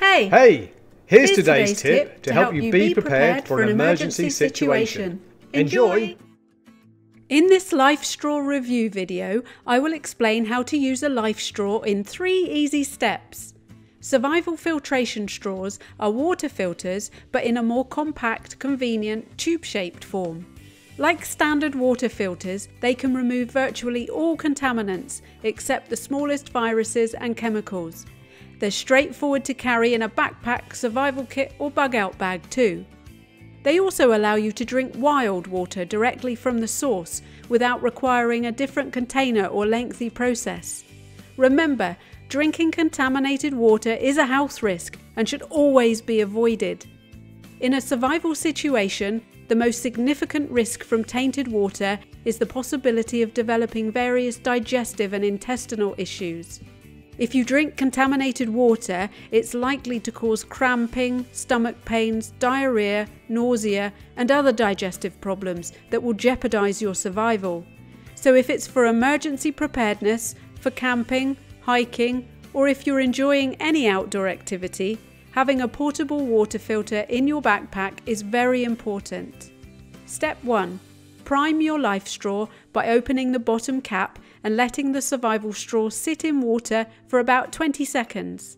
Hey! Here's today's tip to help you be prepared for an emergency situation. Enjoy! In this LifeStraw review video, I will explain how to use a LifeStraw in 3 easy steps. Survival filtration straws are water filters, but in a more compact, convenient, tube-shaped form. Like standard water filters, they can remove virtually all contaminants except the smallest viruses and chemicals. They're straightforward to carry in a backpack, survival kit or bug-out bag too. They also allow you to drink wild water directly from the source without requiring a different container or lengthy process. Remember, drinking contaminated water is a health risk and should always be avoided. In a survival situation, the most significant risk from tainted water is the possibility of developing various digestive and intestinal issues. If you drink contaminated water, it's likely to cause cramping, stomach pains, diarrhea, nausea, and other digestive problems that will jeopardize your survival. So if it's for emergency preparedness, for camping, hiking, or if you're enjoying any outdoor activity, having a portable water filter in your backpack is very important. Step 1. Prime your LifeStraw by opening the bottom cap and letting the survival straw sit in water for about 20 seconds.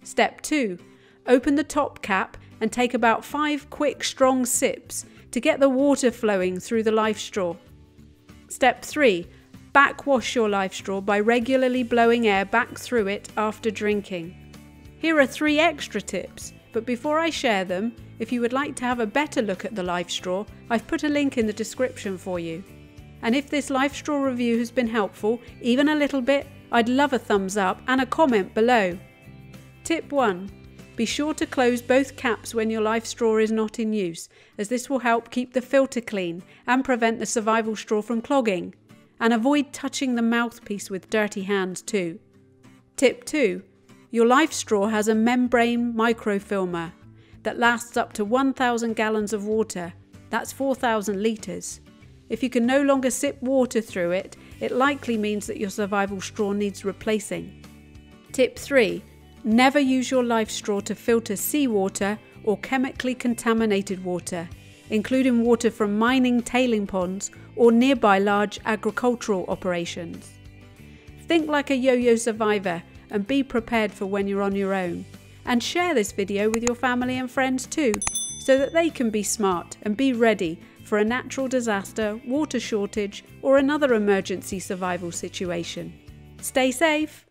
Step 2. Open the top cap and take about 5 quick, strong sips to get the water flowing through the LifeStraw. Step 3. Backwash your LifeStraw by regularly blowing air back through it after drinking. Here are 3 extra tips, but before I share them, if you would like to have a better look at the LifeStraw, I've put a link in the description for you. And if this LifeStraw review has been helpful, even a little bit, I'd love a thumbs up and a comment below. Tip 1. Be sure to close both caps when your LifeStraw is not in use, as this will help keep the filter clean and prevent the survival straw from clogging. And avoid touching the mouthpiece with dirty hands too. Tip 2. Your LifeStraw has a membrane microfilmer that lasts up to 1,000 gallons of water. That's 4,000 litres. If you can no longer sip water through it, it likely means that your survival straw needs replacing. Tip 3. Never use your LifeStraw to filter seawater or chemically contaminated water, including water from mining tailing ponds or nearby large agricultural operations. Think like a yoyosurvivor and be prepared for when you're on your own. And share this video with your family and friends too, so that they can be smart and be ready for a natural disaster, water shortage, or another emergency survival situation. Stay safe!